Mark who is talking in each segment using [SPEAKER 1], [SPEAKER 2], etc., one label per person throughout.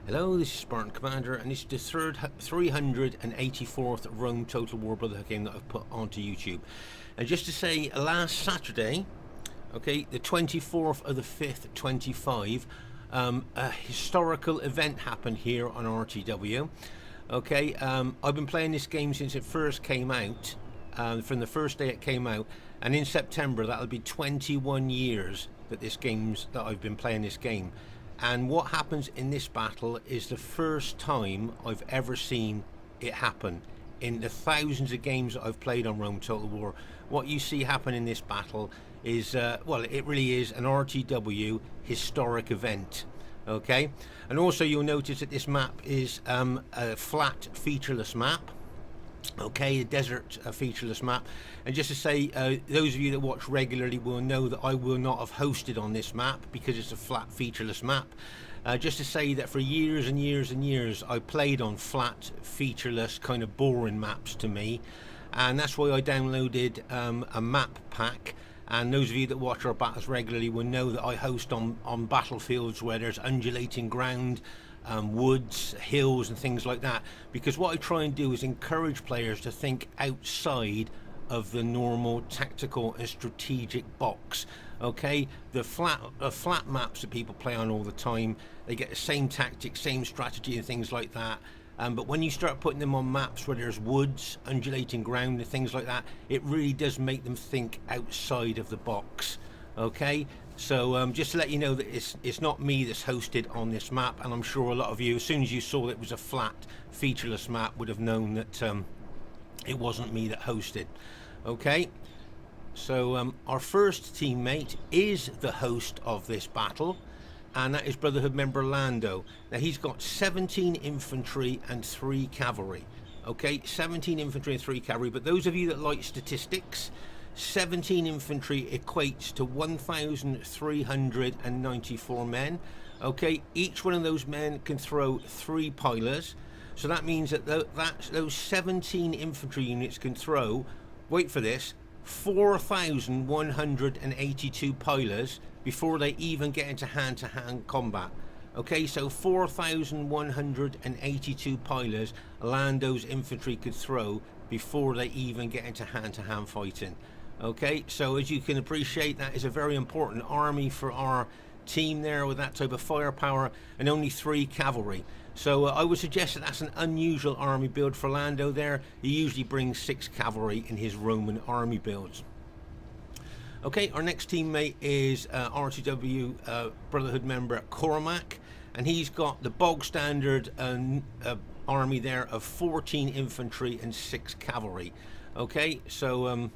[SPEAKER 1] Hello, this is Spartan Commander, and this is the 384th Rome Total War Brotherhood game that I've put onto YouTube. And just to say, last Saturday, okay, the 24th of the 5th, 25, a historical event happened here on RTW. Okay, I've been playing this game since it first came out, from the first day it came out, and in September that'll be 21 years that I've been playing this game. And what happens in this battle is the first time I've ever seen it happen. In the thousands of games that I've played on Rome Total War, what you see happen in this battle is, well, it really is an RTW historic event. Okay, and also you'll notice that this map is a flat, featureless map. Okay, a desert featureless map. And just to say, those of you that watch regularly will know that I will not have hosted on this map because it's a flat, featureless map. Just to say that for years and years and years I played on flat, featureless, kind of boring maps to me, and that's why I downloaded a map pack. And those of you that watch our battles regularly will know that I host on battlefields where there's undulating ground, woods, hills and things like that, because what I try and do is encourage players to think outside of the normal tactical and strategic box. Okay, the flat maps that people play on all the time, they get the same tactics, same strategy and things like that. But when you start putting them on maps where there's woods, undulating ground and things like that, it really does make them think outside of the box. Okay, so just to let you know that it's not me that's hosted on this map, and I'm sure a lot of you, as soon as you saw that it was a flat, featureless map, would have known that it wasn't me that hosted. Okay, so our first teammate is the host of this battle, and that is Brotherhood member Lando. Now he's got 17 infantry and 3 cavalry. Okay, 17 infantry and 3 cavalry, but those of you that like statistics, 17 infantry equates to 1,394 men. Okay, each one of those men can throw 3 pilers, so that means that those 17 infantry units can throw, wait for this, 4,182 pilers before they even get into hand-to-hand combat. Okay, so 4,182 pilers Lando's infantry could throw before they even get into hand-to-hand fighting. Okay, so as you can appreciate, that is a very important army for our team there with that type of firepower, and only 3 cavalry. So I would suggest that that's an unusual army build for Lando there. He usually brings 6 cavalry in his Roman army builds. Okay, our next teammate is RTW Brotherhood member Cormac, and he's got the bog standard army there of 14 infantry and 6 cavalry. Okay, so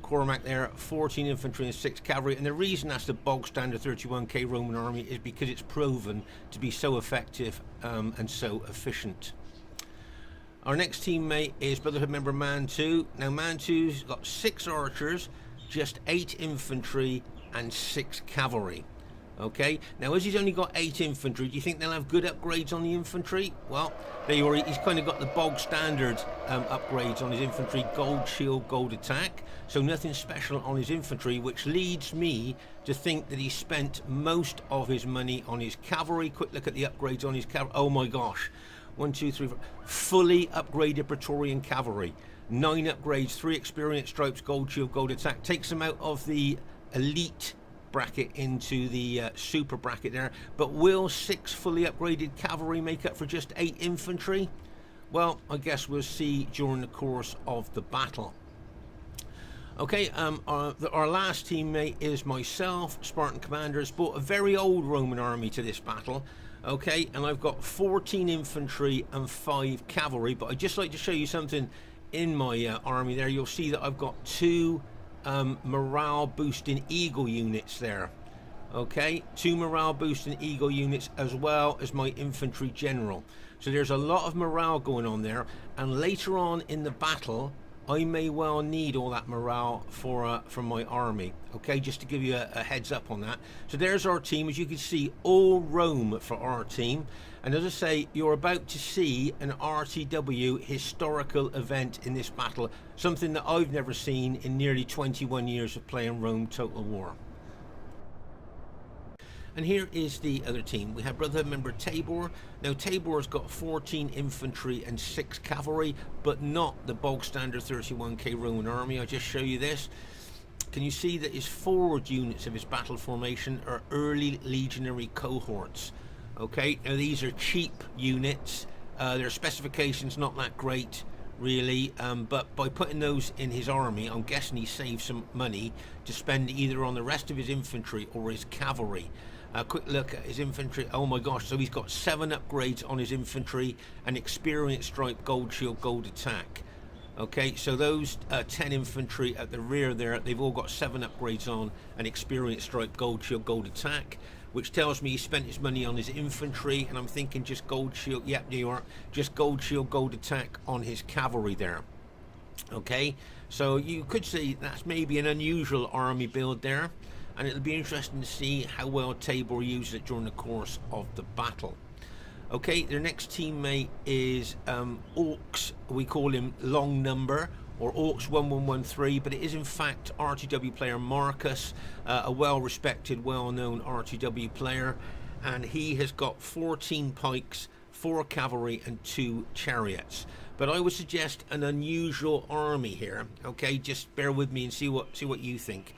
[SPEAKER 1] Cormac there, 14 infantry and 6 cavalry, and the reason that's the bog standard 31k Roman army is because it's proven to be so effective and so efficient. Our next teammate is Brotherhood member Mantu. Now Mantu's got 6 archers, just 8 infantry and 6 cavalry. Okay, now as he's only got 8 infantry, do you think they'll have good upgrades on the infantry? Well, he's kind of got the bog standard upgrades on his infantry: gold shield, gold attack, so nothing special on his infantry, which leads me to think that he spent most of his money on his cavalry. Quick look at the upgrades on his cavalry. Oh my gosh, 1, 2, 3, 4, fully upgraded Praetorian cavalry, 9 upgrades, 3 experience stripes, gold shield, gold attack, takes them out of the elite bracket into the super bracket there. But will 6 fully upgraded cavalry make up for just 8 infantry? Well, I guess we'll see during the course of the battle. Okay, our last teammate is myself, Spartan Commander. Has brought a very old Roman army to this battle. Okay, and I've got 14 infantry and 5 cavalry, but I'd just like to show you something in my army there. You'll see that I've got 2 morale boosting eagle units there. Okay, 2 morale boosting eagle units, as well as my infantry general. So there's a lot of morale going on there, and later on in the battle I may well need all that morale for my army. Okay, just to give you a heads up on that. So there's our team. As you can see, all Rome for our team. And as I say, you're about to see an RTW historical event in this battle, something that I've never seen in nearly 21 years of playing Rome Total War. And here is the other team. We have Brotherhood member Tabor. Now Tabor's got 14 infantry and 6 cavalry, but not the bog standard 31k Roman army. I'll just show you this. Can you see that his forward units of his battle formation are early legionary cohorts? Okay, now these are cheap units. Their specifications not that great, really, but by putting those in his army, I'm guessing he saved some money to spend either on the rest of his infantry or his cavalry. A quick look at his infantry. Oh my gosh, so he's got 7 upgrades on his infantry and experience stripe, gold shield, gold attack. Okay, so those 10 infantry at the rear there, they've all got 7 upgrades on and experience stripe, gold shield, gold attack, which tells me he spent his money on his infantry, and I'm thinking just gold shield, yep, there you are, just gold shield, gold attack on his cavalry there. Okay, so you could say that's maybe an unusual army build there, and it'll be interesting to see how well Tabor uses it during the course of the battle. Okay, their next teammate is Orcs. We call him Long Number, or Orcs 1113, but it is in fact RTW player Markus, a well-respected, well-known RTW player, and he has got 14 pikes, 4 cavalry, and 2 chariots. But I would suggest an unusual army here. Okay, just bear with me and see what you think.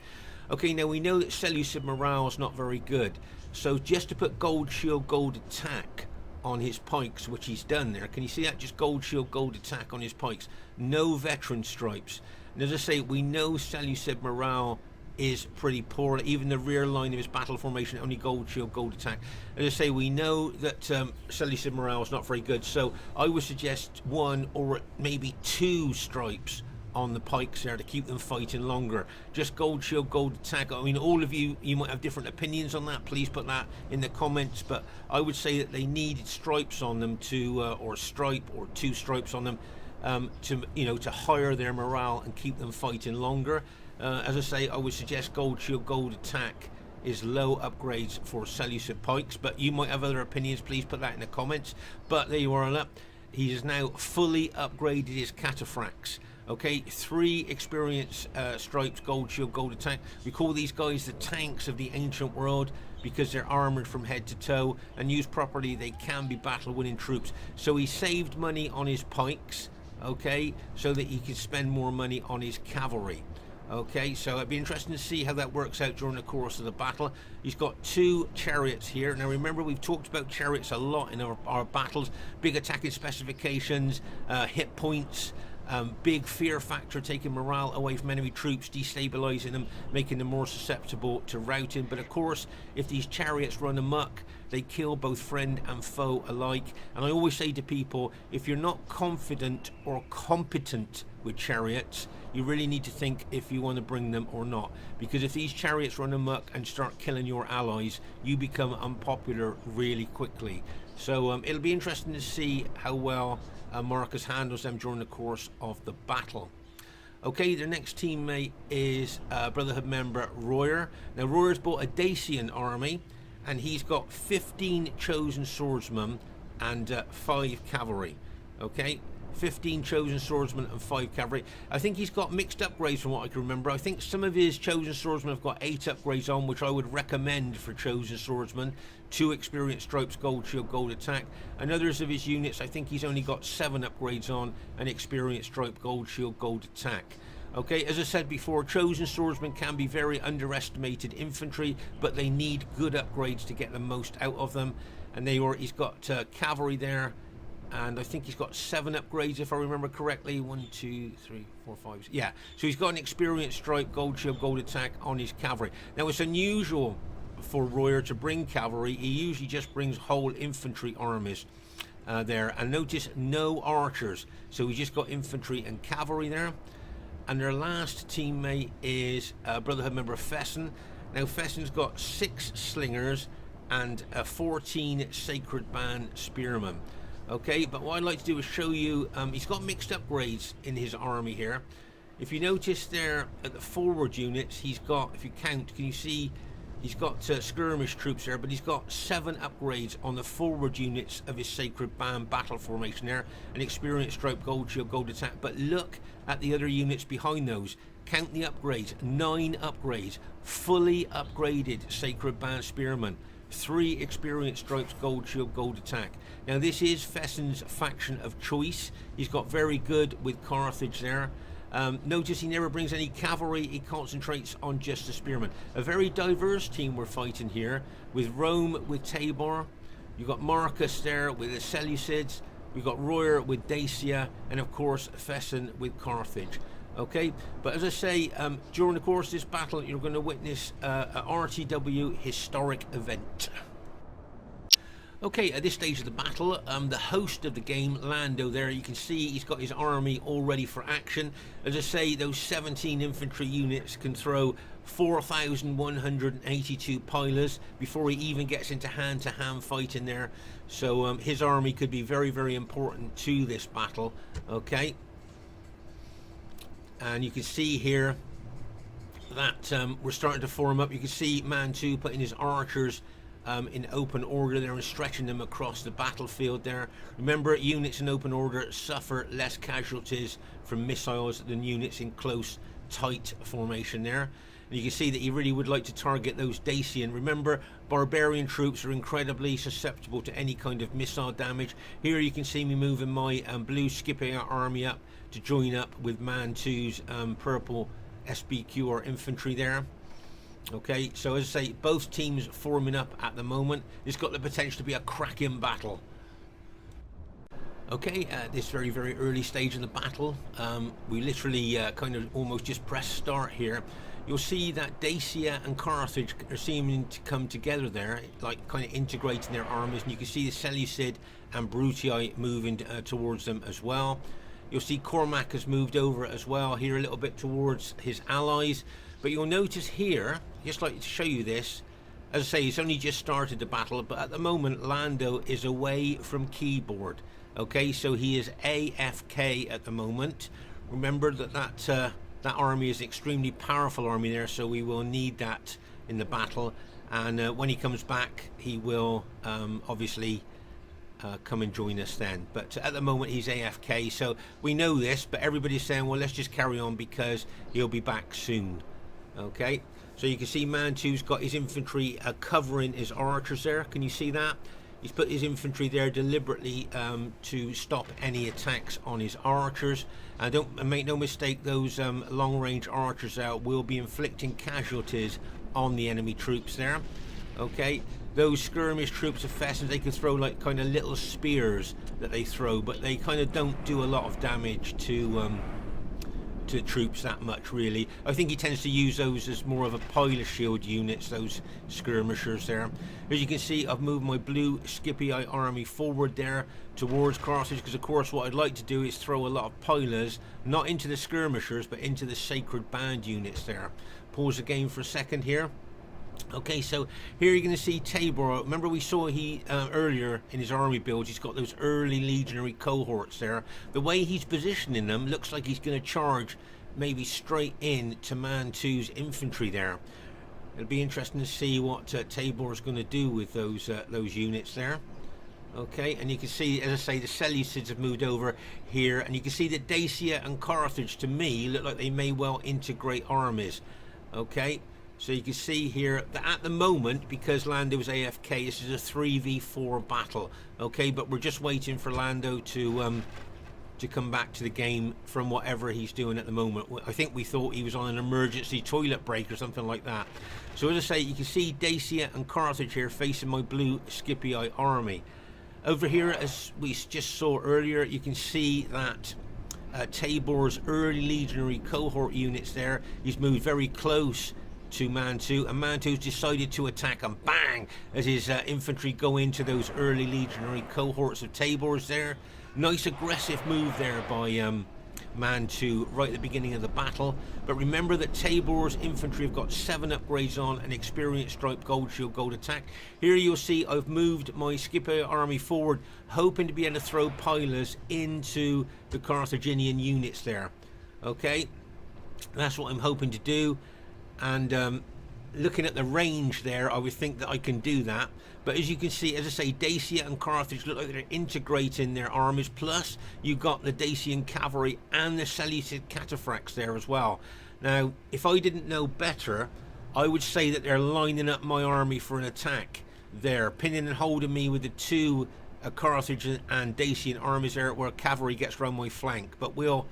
[SPEAKER 1] Okay, now we know that Seleucid morale is not very good, so just to put gold shield, gold attack on his pikes, which he's done there. Can you see that? Just gold shield, gold attack on his pikes. No veteran stripes. And as I say, we know Seleucid morale is pretty poor. Even the rear line of his battle formation, only gold shield, gold attack. As I say, we know that Seleucid morale is not very good. So I would suggest 1 or maybe 2 stripes on the pikes there to keep them fighting longer. Just gold shield, gold attack. I mean, all of you might have different opinions on that. Please put that in the comments, but I would say that they needed stripes on them to or a stripe or 2 stripes on them to higher their morale and keep them fighting longer. As I say, I would suggest gold shield, gold attack is low upgrades for Seleucid pikes, but you might have other opinions. Please put that in the comments. But there you are. He has now fully upgraded his cataphracts. Okay, 3 experience stripes, gold shield, gold attack. We call these guys the tanks of the ancient world because they're armored from head to toe, and used properly they can be battle winning troops. So he saved money on his pikes, okay, so that he could spend more money on his cavalry. Okay, so it'd be interesting to see how that works out during the course of the battle. He's got 2 chariots here. Now remember, we've talked about chariots a lot in our battles. Big attacking specifications, hit points, big fear factor, taking morale away from enemy troops, destabilizing them, making them more susceptible to routing. But of course, if these chariots run amok, they kill both friend and foe alike. And I always say to people, if you're not confident or competent with chariots, you really need to think if you want to bring them or not, because if these chariots run amok and start killing your allies, you become unpopular really quickly. So it'll be interesting to see how well Markus handles them during the course of the battle. Okay, their next teammate is Brotherhood member Royer. Now Royer's bought a Dacian army, and he's got 15 chosen swordsmen and 5 cavalry. Okay, 15 chosen swordsmen and 5 cavalry. I think he's got mixed upgrades from what I can remember. I think some of his chosen swordsmen have got 8 upgrades on, which I would recommend for chosen swordsmen. 2 experience stripes, gold shield, gold attack. And others of his units, I think he's only got 7 upgrades on, and experience stripe, gold shield, gold attack. Okay, as I said before, chosen swordsmen can be very underestimated infantry, but they need good upgrades to get the most out of them. And he's got cavalry there, and I think he's got 7 upgrades if I remember correctly. 1, 2, 3, 4, 5. Yeah, so he's got an experience stripe, gold shield, gold attack on his cavalry. Now it's unusual for Royer to bring cavalry. He usually just brings whole infantry armies there. And notice no archers, so we just got infantry and cavalry there. And their last teammate is Brotherhood member Fesen. Now Fesen's got 6 slingers and 14 sacred band spearmen. Okay, but what I'd like to do is show you, he's got mixed upgrades in his army here. If you notice there at the forward units, he's got, if you count, can you see, he's got skirmish troops there, but he's got 7 upgrades on the forward units of his sacred band battle formation there, an experience stripe, gold shield, gold attack. But look at the other units behind those. Count the upgrades, 9 upgrades, fully upgraded sacred band spearmen, 3 experience stripes, gold shield, gold attack. Now this is Fesen's faction of choice. He's got very good with Carthage there. Notice he never brings any cavalry, he concentrates on just the spearmen. A very diverse team we're fighting here, with Rome with Tabor. You've got Markus there with the Seleucids. We've got Royer with Dacia, and of course Fesen with Carthage. Okay, but as I say, during the course of this battle, you're going to witness a RTW historic event. Okay, at this stage of the battle, the host of the game, Lando, there, you can see he's got his army all ready for action. As I say, those 17 infantry units can throw 4,182 pilers before he even gets into hand-to-hand fighting there. So his army could be very, very important to this battle. Okay. And you can see here that we're starting to form up. You can see Mantu putting his archers in open order there and stretching them across the battlefield there. Remember, units in open order suffer less casualties from missiles than units in close, tight formation there. And you can see that he really would like to target those Dacian. Remember, barbarian troops are incredibly susceptible to any kind of missile damage. Here you can see me moving my blue Scipio army up to join up with Mantu's purple SBQ or infantry there. Okay, so as I say, both teams forming up at the moment. It's got the potential to be a cracking battle. Okay, at this very, very early stage of the battle, we literally kind of almost just press start here. You'll see that Dacia and Carthage are seeming to come together there, like kind of integrating their armies, and you can see the Seleucid and Brutii moving towards them as well. You'll see Cormac has moved over as well here a little bit towards his allies. But you'll notice here, just like to show you this, as I say, he's only just started the battle, but at the moment Lando is away from keyboard. Okay, so he is AFK at the moment. Remember that army is an extremely powerful army there, so we will need that in the battle. And when he comes back, he will obviously come and join us then. But at the moment he's AFK, so we know this, but everybody's saying, well, let's just carry on because he'll be back soon. Okay, so you can see Mantu's got his infantry covering his archers there. Can you see that? He's put his infantry there deliberately to stop any attacks on his archers. And don't make no mistake, those long-range archers out will be inflicting casualties on the enemy troops there. Okay, those skirmish troops of Fesen, they can throw like kind of little spears that they throw, but they kind of don't do a lot of damage to troops that much, really. I think he tends to use those as more of a pilot shield units, those skirmishers there. As you can see, I've moved my blue Scipii army forward there towards Carthage, because of course what I'd like to do is throw a lot of pilers, not into the skirmishers, but into the sacred band units there. Pause the game for a second here. Okay, so here you're going to see Tabor. Remember we saw he earlier in his army builds, he's got those early legionary cohorts there. The way he's positioning them looks like he's going to charge maybe straight in to Mantu's infantry there. It'll be interesting to see what Tabor is going to do with those units there. Okay, and you can see, as I say, the Seleucids have moved over here, and you can see that Dacia and Carthage, to me, look like they may well integrate armies. Okay, so you can see here that at the moment, because Lando is AFK, this is a 3v4 battle. Okay, but we're just waiting for Lando to come back to the game from whatever he's doing at the moment. I think we thought he was on an emergency toilet break or something like that. So as I say, you can see Dacia and Carthage here facing my blue Scipii army. Over here, as we just saw earlier, you can see that Tabor's early legionary cohort units there, he's moved very close to Mantu, and Mantu's decided to attack, and bang, as his infantry go into those early legionary cohorts of Tabor's there. Nice aggressive move there by Mantu right at the beginning of the battle. But remember that Tabor's infantry have got 7 upgrades on an experienced stripe, gold shield, gold attack. Here you'll see I've moved my Scipio army forward, hoping to be able to throw pilers into the Carthaginian units there. Okay, that's what I'm hoping to do. And looking at the range there, I would think that I can do that. But as you can see, as I say, Dacia and Carthage look like they're integrating their armies. Plus, you've got the Dacian cavalry and the Seleucid cataphracts there as well. Now, if I didn't know better, I would say that they're lining up my army for an attack. there, pinning and holding me with the two Carthage and Dacian armies there, where cavalry gets round my flank. But we'll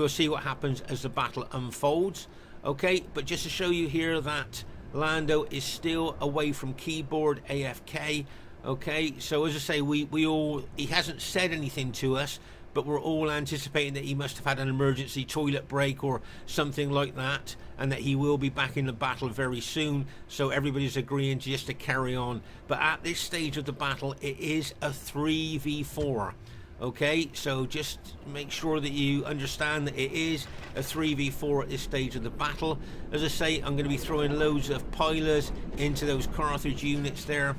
[SPEAKER 1] see what happens as the battle unfolds. Okay, but just to show you here that Lando is still away from keyboard, AFK. Okay, so as I say, he hasn't said anything to us, but we're all anticipating that he must have had an emergency toilet break or something like that, and that he will be back in the battle very soon. So everybody's agreeing just to carry on. But at this stage of the battle, it is a 3v4. Okay, so just make sure that you understand that it is a 3v4 at this stage of the battle. As I say, I'm going to be throwing loads of pilers into those Carthage units there,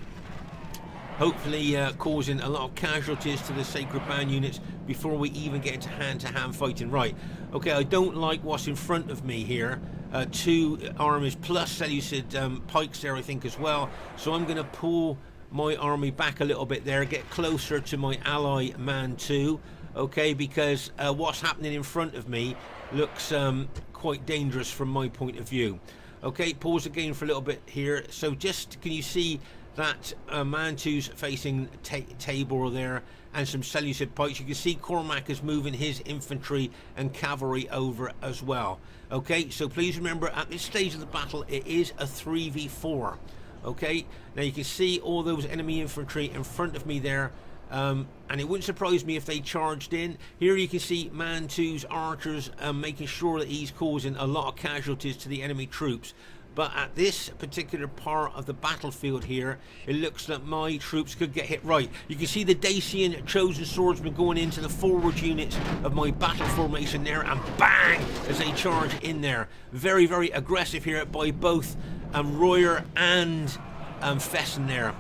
[SPEAKER 1] hopefully causing a lot of casualties to the Sacred Band units before we even get into hand-to-hand fighting. Right, okay, I don't like what's in front of me here. Two armies plus Seleucid pikes there, I think, as well. So I'm going to pull my army back a little bit there, get closer to my ally Mantu, okay, because what's happening in front of me looks quite dangerous from my point of view. Okay, pause again for a little bit here. So just, can you see that Mantu's facing Tabor there, and some Seleucid pikes? You can see Cormac is moving his infantry and cavalry over as well. Okay, so please remember, at this stage of the battle, it is a 3v4. Okay, now you can see all those enemy infantry in front of me there, and it wouldn't surprise me if they charged in. Here you can see Mantu's archers making sure that he's causing a lot of casualties to the enemy troops. But at this particular part of the battlefield here, it looks like my troops could get hit. Right, you can see the Dacian chosen swordsmen going into the forward units of my battle formation there, and bang, as they charge in there. Very, very aggressive here by both Royer and Fesen there.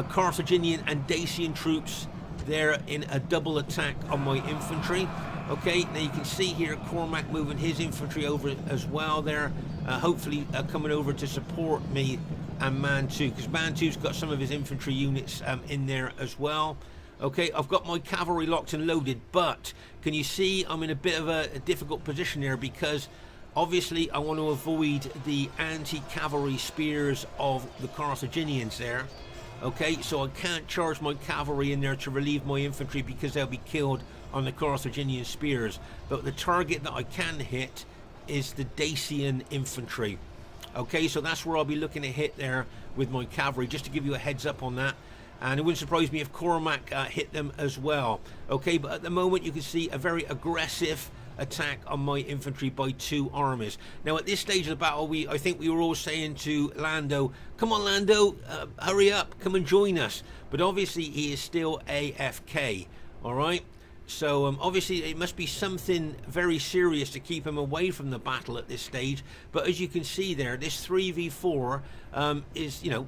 [SPEAKER 1] Carthaginian and Dacian troops there in a double attack on my infantry. Okay, now you can see here Cormac moving his infantry over as well there, hopefully coming over to support me and Mantu, because Mantu's got some of his infantry units in there as well. Okay, I've got my cavalry locked and loaded, but can you see I'm in a bit of a difficult position there, because obviously I want to avoid the anti-cavalry spears of the Carthaginians there. Okay, so I can't charge my cavalry in there to relieve my infantry, because they'll be killed on the Carthaginian spears. But the target that I can hit is the Dacian infantry. Okay, so that's where I'll be looking to hit there with my cavalry, just to give you a heads up on that. And it wouldn't surprise me if Cormac hit them as well. Okay, but at the moment you can see a very aggressive attack on my infantry by two armies. Now at this stage of the battle, I think we were all saying to Lando, come on Lando, hurry up, come and join us. But obviously he is still AFK. Alright, so obviously it must be something very serious to keep him away from the battle at this stage. But as you can see there, this 3v4 is, you know,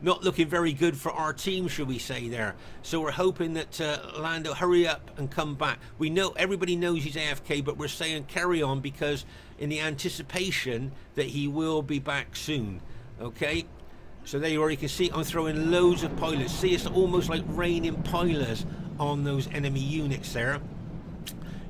[SPEAKER 1] not looking very good for our team, shall we say there. So we're hoping that Lando hurry up and come back. We know, everybody knows he's AFK, but we're saying carry on, because in the anticipation that he will be back soon. Okay, so there you are. You can see I'm throwing loads of pilots. See, it's almost like raining pilots on those enemy units there.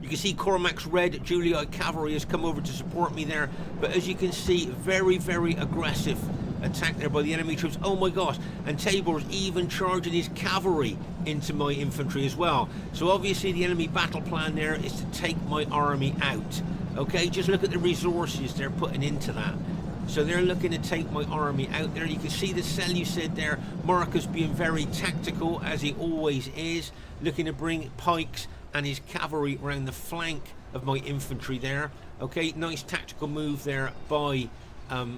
[SPEAKER 1] You can see Cormac's red Juliite cavalry has come over to support me there, but as you can see, very, very aggressive attack there by the enemy troops. Oh my gosh, and Tabor's even charging his cavalry into my infantry as well. So obviously the enemy battle plan there is to take my army out. Okay, just look at the resources they're putting into that. So they're looking to take my army out there. You can see the Seleucid there, Markus being very tactical, as he always is, looking to bring pikes and his cavalry around the flank of my infantry there. Okay, nice tactical move there by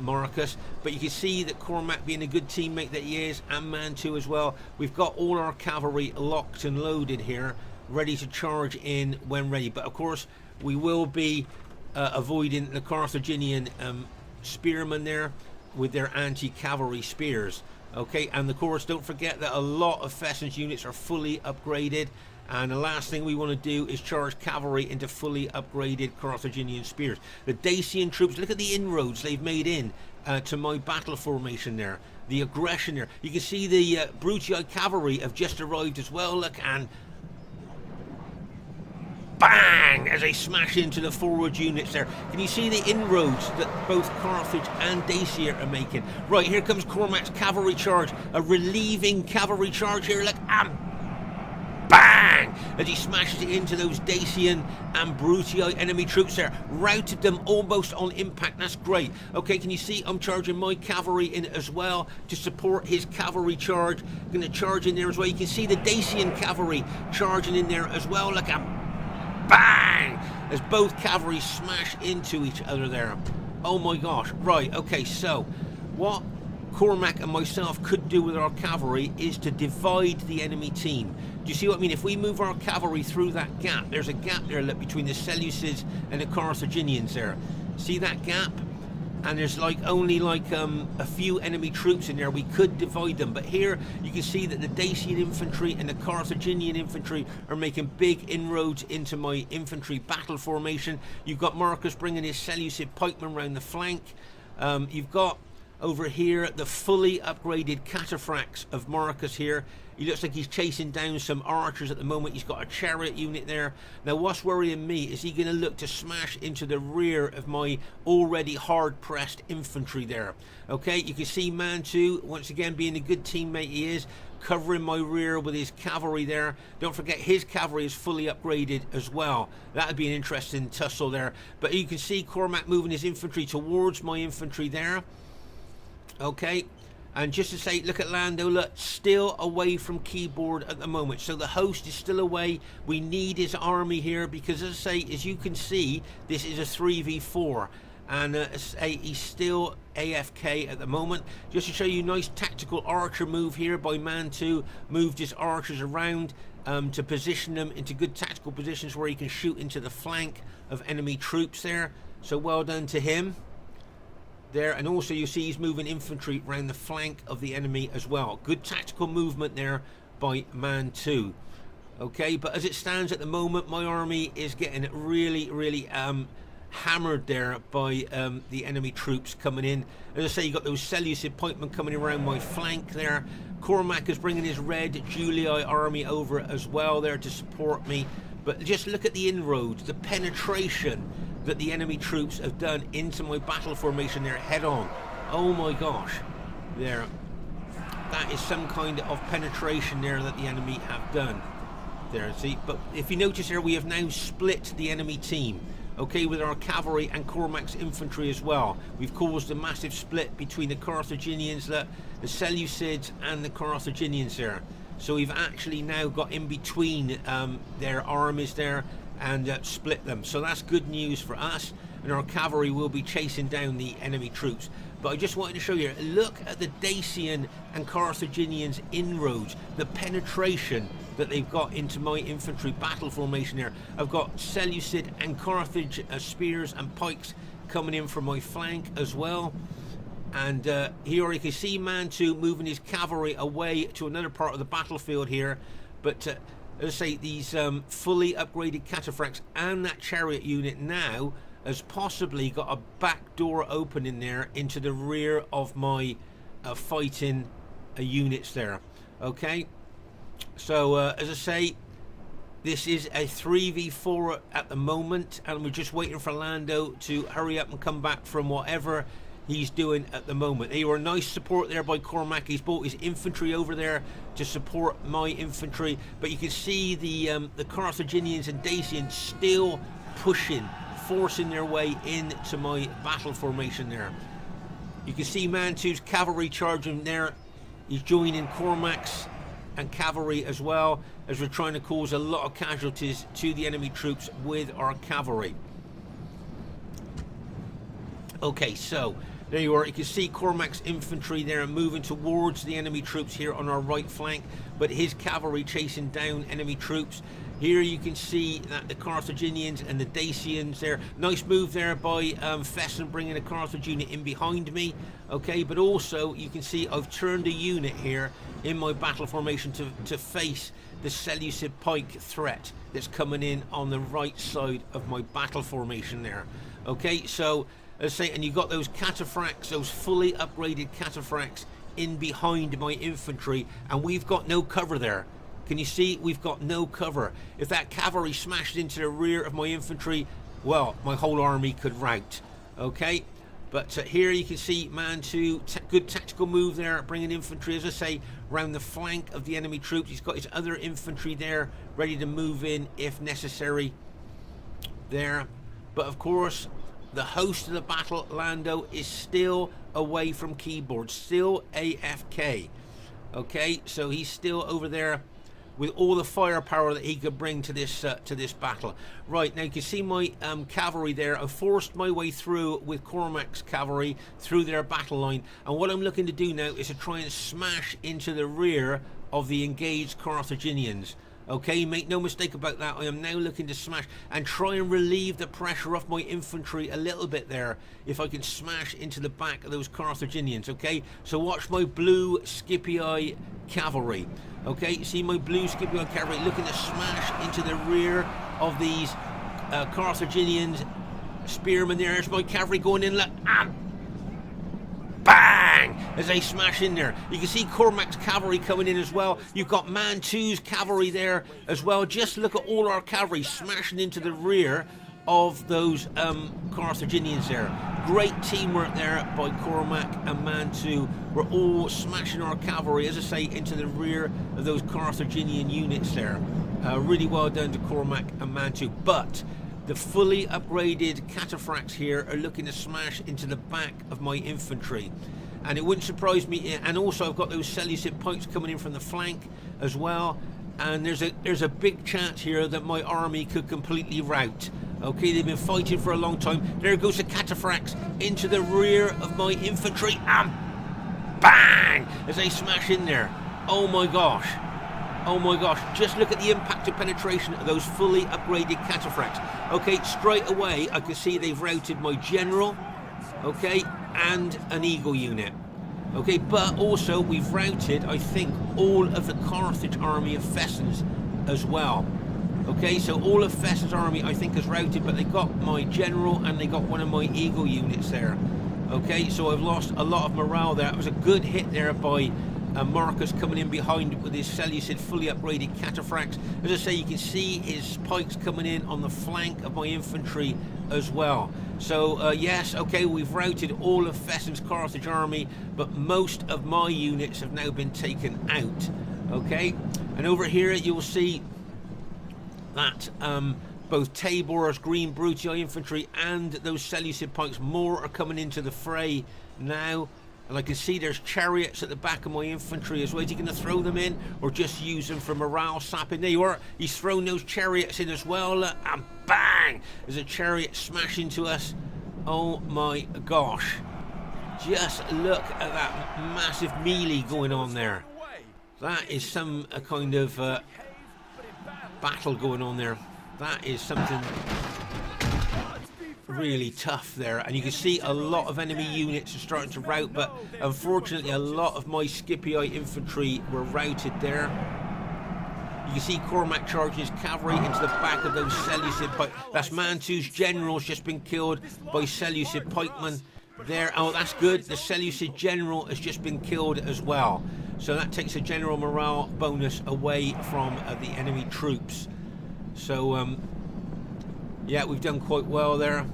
[SPEAKER 1] Markus. But you can see that Cormac, being a good teammate that he is, and Mantu as well, we've got all our cavalry locked and loaded here, ready to charge in when ready. But of course we will be avoiding the Carthaginian spearmen there with their anti-cavalry spears. Okay, and of course don't forget that a lot of Fesen's units are fully upgraded, and the last thing we want to do is charge cavalry into fully upgraded Carthaginian spears. The Dacian troops, look at the inroads they've made in to my battle formation there, the aggression there. You can see the Brutii cavalry have just arrived as well, look, and bang, as they smash into the forward units there. Can you see the inroads that both Carthage and Dacia are making? Right, here comes Cormac's cavalry charge, a relieving cavalry charge here. Look, bang, as he smashes it into those Dacian and Brutii enemy troops there. Routed them almost on impact. That's great. Okay, can you see I'm charging my cavalry in as well to support his cavalry charge. I'm going to charge in there as well. You can see the Dacian cavalry charging in there as well. Look, bang, as both cavalry smash into each other there. Oh my gosh. Right, okay, so what Cormac and myself could do with our cavalry is to divide the enemy team. Do you see what I mean? If we move our cavalry through that gap, there's a gap there, look, between the Seleucids and the Carthaginians there. See that gap? And there's only a few enemy troops in there. We could divide them, but here you can see that the Dacian infantry and the Carthaginian infantry are making big inroads into my infantry battle formation. You've got Markus bringing his Seleucid pikemen around the flank. You've got over here the fully upgraded cataphracts of Markus here. He looks like he's chasing down some archers at the moment. He's got a chariot unit there. Now what's worrying me is he going to look to smash into the rear of my already hard pressed infantry there. Okay, you can see Mantu once again being a good teammate he is, covering my rear with his cavalry there. Don't forget his cavalry is fully upgraded as well. That would be an interesting tussle there. But you can see Cormac moving his infantry towards my infantry there. Okay, and just to say, look at Lando, look, still away from keyboard at the moment. So the host is still away. We need his army here because, as I say, as you can see, this is a 3v4. And he's still AFK at the moment. Just to show you, nice tactical archer move here by Mantu. Moved his archers around to position them into good tactical positions where he can shoot into the flank of enemy troops there. So well done to him there. And also you see he's moving infantry around the flank of the enemy as well. Good tactical movement there by Mantu. Okay, but as it stands at the moment, my army is getting really hammered there by the enemy troops coming in. As I say, you got those Seleucid pikemen coming around my flank there. Cormac is bringing his red Julii army over as well there to support me. But just look at the inroads, the penetration that the enemy troops have done into my battle formation there head on. Oh my gosh, there. That is some kind of penetration there that the enemy have done there, see. But if you notice here, we have now split the enemy team, okay, with our cavalry and Cormac's infantry as well. We've caused a massive split between the Carthaginians, the Seleucids and the Carthaginians there. So we've actually now got in between their armies there and split them. So that's good news for us, and our cavalry will be chasing down the enemy troops. But I just wanted to show you, look at the Dacian and Carthaginians inroads, the penetration that they've got into my infantry battle formation here. I've got Seleucid and Carthage spears and pikes coming in from my flank as well. And here you can see Mantu moving his cavalry away to another part of the battlefield here. But as I say, these fully upgraded cataphracts and that chariot unit now has possibly got a back door open in there into the rear of my fighting units there. Okay, so as I say, this is a 3v4 at the moment, and we're just waiting for Lando to hurry up and come back from whatever he's doing at the moment. They were nice support there by Cormac. He's brought his infantry over there to support my infantry, but you can see the Carthaginians and Dacians still pushing, forcing their way into my battle formation there. You can see Mantu's cavalry charging there. He's joining Cormac's and cavalry as well, as we're trying to cause a lot of casualties to the enemy troops with our cavalry. Okay, so there you are. You can see Cormac's infantry there moving towards the enemy troops here on our right flank, but his cavalry chasing down enemy troops. Here you can see that the Carthaginians and the Dacians there. Nice move there by Fesen, bringing a Carthage unit in behind me. Okay, but also you can see I've turned a unit here in my battle formation to face the Seleucid pike threat that's coming in on the right side of my battle formation there. Okay, so as I say, and you've got those cataphracts, those fully upgraded cataphracts in behind my infantry, and we've got no cover there. Can you see we've got no cover? If that cavalry smashed into the rear of my infantry, well, my whole army could rout. Okay, but here you can see Mantu, good tactical move there, bringing infantry, as I say, around the flank of the enemy troops. He's got his other infantry there, ready to move in if necessary there. But of course, the host of the battle, Lando, is still away from keyboard, still AFK. Okay, so he's still over there with all the firepower that he could bring to this battle. Right, now you can see my cavalry there. I forced my way through with Cormac's cavalry through their battle line, and what I'm looking to do now is to try and smash into the rear of the engaged Carthaginians. Okay, make no mistake about that. I am now looking to smash and try and relieve the pressure off my infantry a little bit there, if I can smash into the back of those Carthaginians. Okay, so watch my blue Scipii cavalry. Okay, see my blue Scipii cavalry looking to smash into the rear of these Carthaginians. Spearmen there. There's my cavalry going in. Look, bang! As they smash in there. You can see Cormac's cavalry coming in as well. You've got Mantu's cavalry there as well. Just look at all our cavalry smashing into the rear of those Carthaginians there. Great teamwork there by Cormac and Mantu. We're all smashing our cavalry, as I say, into the rear of those Carthaginian units there. Really well done to Cormac and Mantu. But the fully upgraded cataphracts here are looking to smash into the back of my infantry. And it wouldn't surprise me, and also I've got those Seleucid pikes coming in from the flank as well. And there's a big chance here that my army could completely rout. Okay, they've been fighting for a long time. There goes the cataphracts into the rear of my infantry, and bang! As they smash in there. Oh my gosh. Oh my gosh, just look at the impact of penetration of those fully upgraded cataphracts. Okay, straight away I can see they've routed my general, okay, and an eagle unit. Okay, but also we've routed, I think, all of the Carthage army of Fesen's as well. Okay, so all of Fesen's army I think is routed, but they got my general and they got one of my eagle units there. Okay, so I've lost a lot of morale there. It was a good hit there by Markus coming in behind with his Seleucid fully upgraded cataphracts. As I say, you can see his pikes coming in on the flank of my infantry as well. So yes, okay, we've routed all of Fesen's Carthage army, but most of my units have now been taken out. Okay, and over here you'll see that both Tabor's Green Brutii infantry and those Seleucid pikes, more are coming into the fray now. And I can see there's chariots at the back of my infantry as well. Is he going to throw them in or just use them for morale sapping? There you are. He's thrown those chariots in as well. And bang! There's a chariot smash into us. Oh my gosh. Just look at that massive melee going on there. That is some kind of battle going on there. That is something really tough there, and you can see a lot of enemy units are starting to rout, but unfortunately a lot of my Scipii infantry were routed there. You can see Cormac charging his cavalry into the back of those Seleucid pike. That's Mantu's general's just been killed by Seleucid pikemen there. Oh, that's good. The Seleucid general has just been killed as well, so that takes a general morale bonus away from the enemy troops. So yeah, we've done quite well there.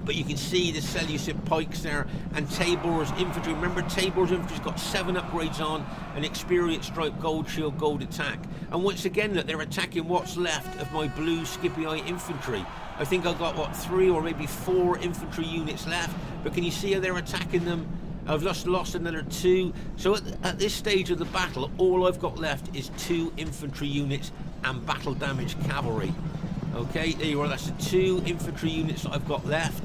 [SPEAKER 1] But you can see the Seleucid pikes there and Tabor's infantry. Remember, Tabor's infantry's got 7 upgrades on, an experience stripe, gold shield, gold attack. And once again, look, they're attacking what's left of my blue Scipii infantry. I think I've got, what, 3 or maybe 4 infantry units left. But can you see how they're attacking them? I've lost another 2. So at this stage of the battle, all I've got left is 2 infantry units and battle damaged cavalry. Okay, there you are. That's the 2 infantry units that I've got left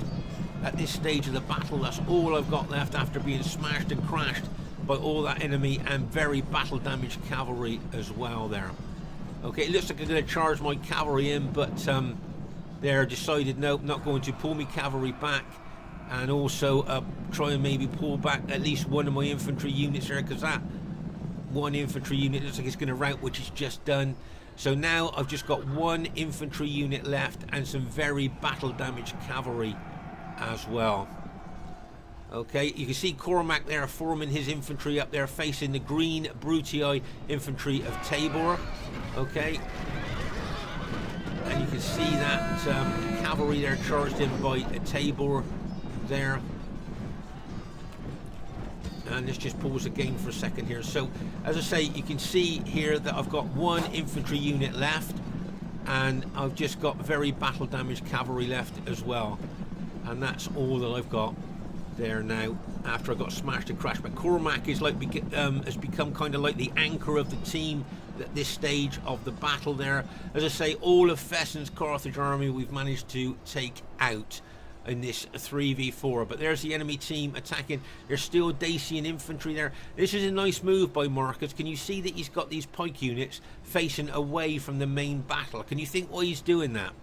[SPEAKER 1] at this stage of the battle. That's all I've got left after being smashed and crashed by all that enemy and very battle damaged cavalry as well there. Okay, it looks like I'm going to charge my cavalry in, but they're decided no, not going to pull me cavalry back, and also try and maybe pull back at least one of my infantry units there, because that one infantry unit looks like it's going to rout, which is just done. So now I've just got 1 infantry unit left and some very battle damaged cavalry as well. Okay, you can see Cormac there forming his infantry up there, facing the green Brutii infantry of Tabor. Okay, and you can see that cavalry there charged in by Tabor there. And let's just pause the game for a second here. So, as I say, you can see here that I've got one infantry unit left, and I've just got very battle damaged cavalry left as well. And that's all that I've got there now after I got smashed and crashed. But Cormac is like has become kind of like the anchor of the team at this stage of the battle there. As I say, all of Fesen's Carthage army we've managed to take out in this 3v4, but there's the enemy team attacking. There's still Dacian infantry there. This is a nice move by Markus. Can you see that he's got these pike units facing away from the main battle? Can you think why he's doing that?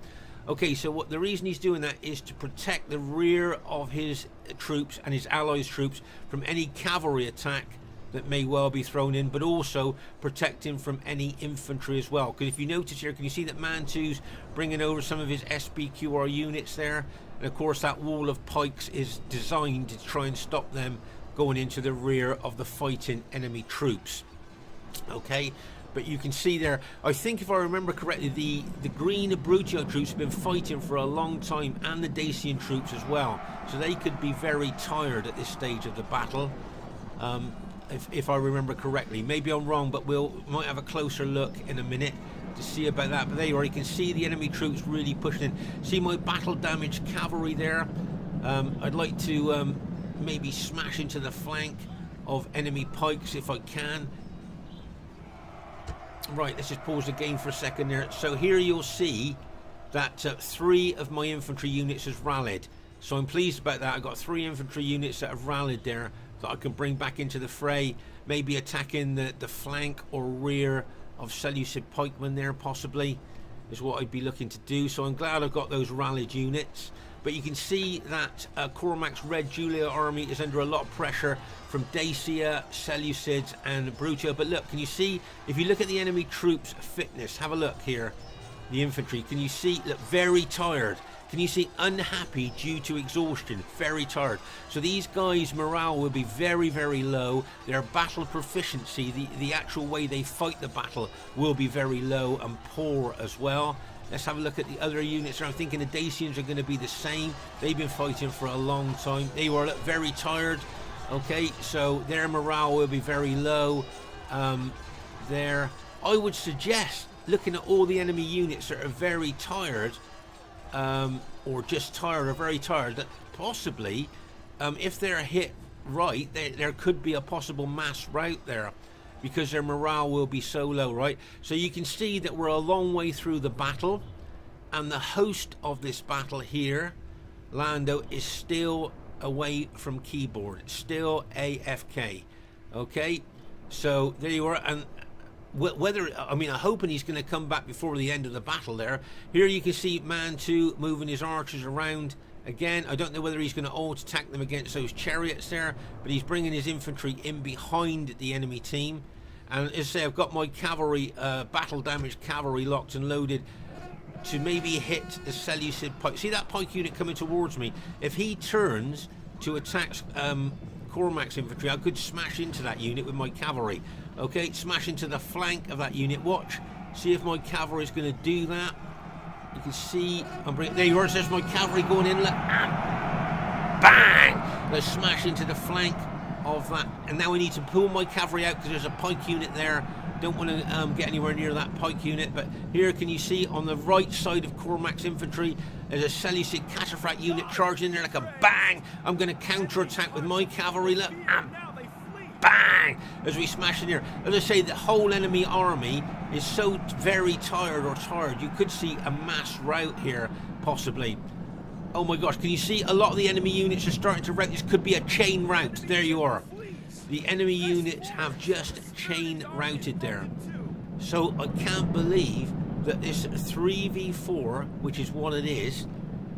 [SPEAKER 1] Okay, so what the reason he's doing that is to protect the rear of his troops and his allies' troops from any cavalry attack that may well be thrown in, but also protect him from any infantry as well. Because if you notice here, can you see that Mantu's bringing over some of his SBQR units there? And of course that wall of pikes is designed to try and stop them going into the rear of the fighting enemy troops. Okay, but you can see there, I think if I remember correctly, the green Brutii troops have been fighting for a long time, and the Dacian troops as well. So they could be very tired at this stage of the battle. If I remember correctly. Maybe I'm wrong, but might have a closer look in a minute to see about that. But there you are, you can see the enemy troops really pushing in. See my battle damaged cavalry there. I'd like to maybe smash into the flank of enemy pikes if I can. Right, let's just pause the game for a second there. So here you'll see that 3 of my infantry units has rallied. So I'm pleased about that. I've got 3 infantry units that have rallied there that I can bring back into the fray, maybe attacking the flank or rear of Seleucid pikemen there, possibly, is what I'd be looking to do. So I'm glad I've got those rallied units. But you can see that Cormac's Red Julia army is under a lot of pressure from Dacia, Seleucids and Brutii. But look, can you see, if you look at the enemy troops' fitness, have a look here, the infantry, can you see, look, very tired. Can you see unhappy due to exhaustion? Very tired. So these guys' morale will be very, very low. Their battle proficiency, the actual way they fight the battle, will be very low and poor as well. Let's have a look at the other units. I'm thinking the Dacians are going to be the same. They've been fighting for a long time. They were very tired. Okay, so their morale will be very low. There, I would suggest, looking at all the enemy units that are very tired, or just tired or very tired, that possibly if they're hit right, there could be a possible mass rout there, because their morale will be so low, right? So you can see that we're a long way through the battle, and the host of this battle here, Lando, is still away from keyboard, still AFK. Okay, so there you are. And whether, I mean, I'm hoping he's going to come back before the end of the battle there. Here you can see Mantu moving his archers around again. I don't know whether he's going to alt attack them against those chariots there, but he's bringing his infantry in behind the enemy team. And as I say, I've got my cavalry, battle damaged cavalry, locked and loaded to maybe hit the Seleucid pike. See that pike unit coming towards me? If he turns to attack Cormac's infantry, I could smash into that unit with my cavalry. Okay, smash into the flank of that unit. Watch, see if my cavalry is going to do that. You can see, there you are, there's my cavalry going in. Look, bang! Let's smash into the flank of that. And now we need to pull my cavalry out because there's a pike unit there. Don't want to get anywhere near that pike unit. But here, can you see on the right side of Cormac's infantry, there's a Seleucid cataphract unit charging in there like a bang. I'm going to counter-attack with my cavalry. Look, bang! As we smash in here. As I say, the whole enemy army is so very tired or tired. You could see a mass rout here, possibly. Oh my gosh, can you see a lot of the enemy units are starting to rout? This could be a chain rout. There you are. The enemy units have just chain routed there. So I can't believe that this 3v4, which is what it is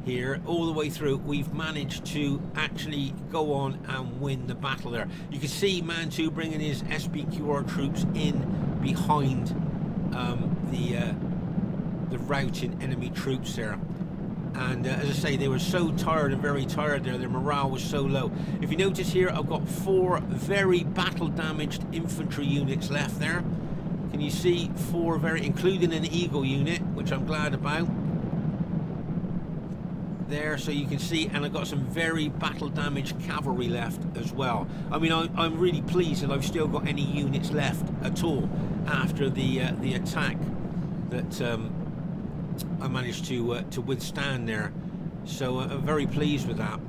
[SPEAKER 1] here, all the way through, we've managed to actually go on and win the battle there. You can see Mantu bringing his SBQR troops in behind the routing enemy troops there. And as I say, they were so tired and very tired there. Their morale was so low. If you notice here, I've got 4 very battle damaged infantry units left there. Can you see 4 very, including an Eagle unit, which I'm glad about. There, so you can see, and I've got some very battle damaged cavalry left as well. I mean, I'm really pleased that I've still got any units left at all after the attack that I managed to withstand there. So I'm very pleased with that.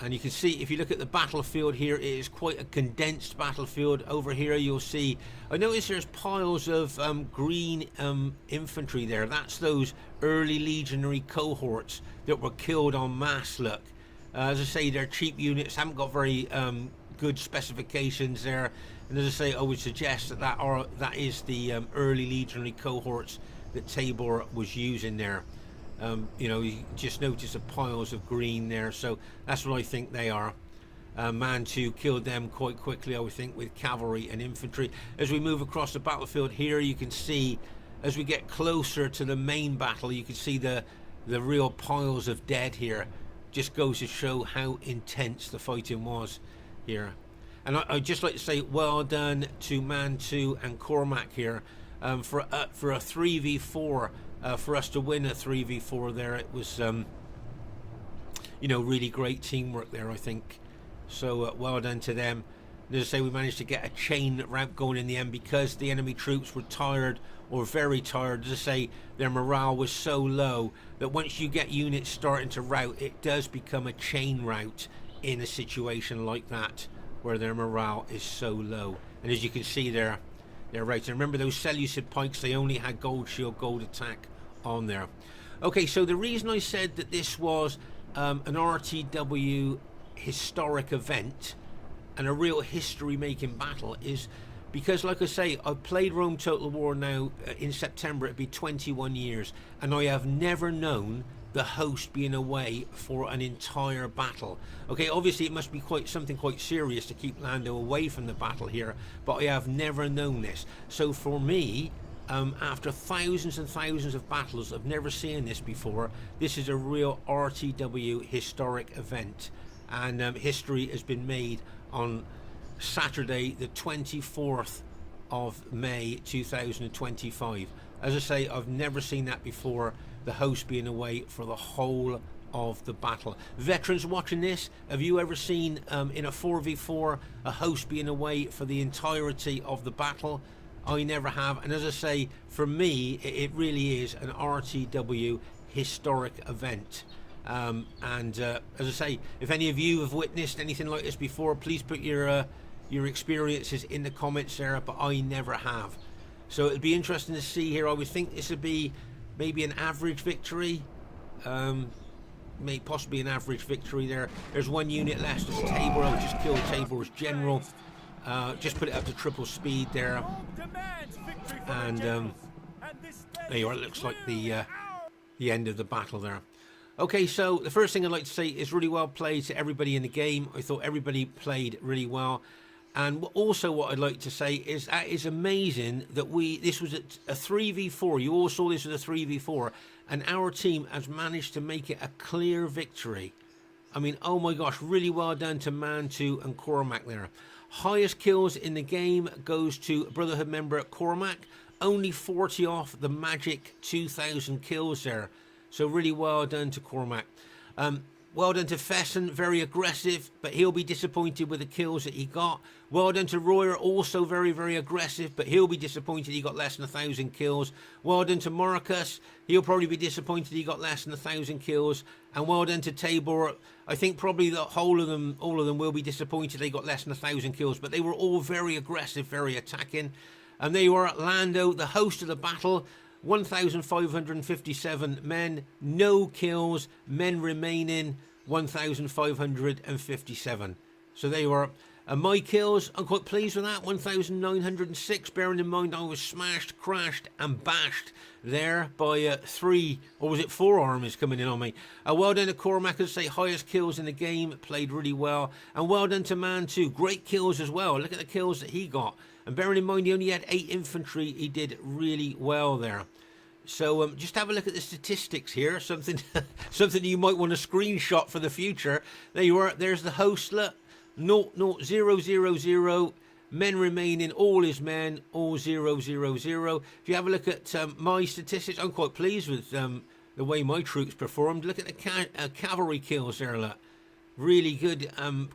[SPEAKER 1] And you can see, if you look at the battlefield here, it is quite a condensed battlefield. Over here you'll see, I notice there's piles of green infantry there. That's those early legionary cohorts that were killed en masse, look. As I say, they're cheap units, haven't got very good specifications there. And as I say, I would suggest that that is the early legionary cohorts that Tabor was using there. You know, you just notice the piles of green there, so that's what I think they are. Mantu killed them quite quickly, I would think, with cavalry and infantry. As we move across the battlefield here, you can see, as we get closer to the main battle, you can see the real piles of dead here. Just goes to show how intense the fighting was here. And I'd just like to say well done to Mantu and Cormac here for a 3v4. For us to win a 3v4 there, it was you know, really great teamwork there, I think. So well done to them. And as I say, we managed to get a chain rout going in the end because the enemy troops were tired, or very tired. As I say, their morale was so low that once you get units starting to rout, it does become a chain rout in a situation like that where their morale is so low. And as you can see there, they're right. And remember those Seleucid pikes, they only had gold shield, gold attack on there. Okay, so the reason I said that this was an RTW historic event and a real history making battle is because, like I say, I've played Rome Total War now in September. It'd be 21 years, and I have never known the host being away for an entire battle. Okay, obviously it must be something quite serious to keep Lando away from the battle here, but I have never known this. So for me, after thousands and thousands of battles, I've never seen this before. This is a real RTW historic event, and history has been made on Saturday the 24th of May 2025. As I say, I've never seen that before, the host being away for the whole of the battle. Veterans watching this, have you ever seen in a 4v4 a host being away for the entirety of the battle? I never have. And as I say, for me, it really is an RTW historic event. As I say, if any of you have witnessed anything like this before, please put your experiences in the comments there, but I never have. So it'd be interesting to see here. I would think this would be maybe an average victory, possibly an average victory there. There's one unit left, it's Tabor. I just killed Tabor's general. Just put it up to triple speed there, and there you are. It looks like the end of the battle there. Okay, so the first thing I'd like to say is really well played to everybody in the game. I thought everybody played really well. And also what I'd like to say is that it's amazing that this was a 3v4. You all saw this as a 3v4. And our team has managed to make it a clear victory. I mean, oh my gosh, really well done to Mantu and Cormac there. Highest kills in the game goes to Brotherhood member Cormac. Only 40 off the magic 2,000 kills there. So really well done to Cormac. Well done to Fesen, very aggressive, but he'll be disappointed with the kills that he got. Well done to Royer, also very, very aggressive, but he'll be disappointed he got less than 1,000 kills. Well done to Markus, he'll probably be disappointed he got less than 1,000 kills. And well done to Tabor. I think probably the whole of them, all of them will be disappointed they got less than 1,000 kills, but they were all very aggressive, very attacking. And there you are, Lando, the host of the battle. 1,557 men, no kills, men remaining 1,557. So there you are. My kills, I'm quite pleased with that, 1,906, bearing in mind I was smashed, crashed and bashed there by 3, or was it 4 armies coming in on me. Well done to Cormac, as I say, highest kills in the game, played really well. And well done to Mantu, great kills as well. Look at the kills that he got. And bearing in mind he only had 8 infantry, he did really well there. So just have a look at the statistics here. Something something you might want to screenshot for the future. There you are. There's the host. Look, 00000. Men remaining, all is men, all 000. If you have a look at my statistics, I'm quite pleased with the way my troops performed. Look at the cavalry kills there. Look, really good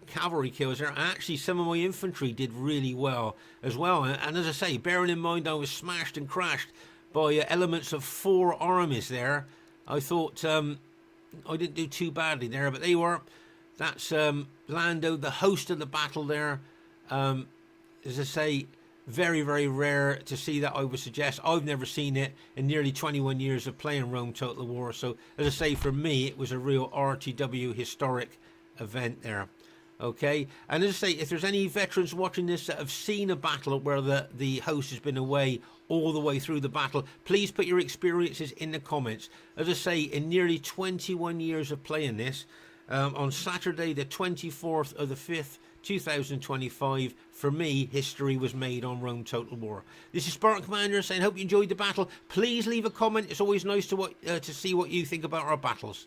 [SPEAKER 1] cavalry kills there. Actually, some of my infantry did really well as well. And as I say, bearing in mind I was smashed and crashed by elements of 4 armies there, I thought I didn't do too badly there. But they were. That's Lando, the host of the battle there. As I say, very, very rare to see that, I would suggest. I've never seen it in nearly 21 years of playing Rome Total War. So, as I say, for me, it was a real RTW historic event there. Okay, and as I say, if there's any veterans watching this that have seen a battle where the host has been away all the way through the battle, please put your experiences in the comments. As I say, in nearly 21 years of playing this, on Saturday the 24th of the 5th, 2025, for me, history was made on Rome Total War. This is Spartan Commander saying, hope you enjoyed the battle. Please leave a comment. It's always nice to see what you think about our battles.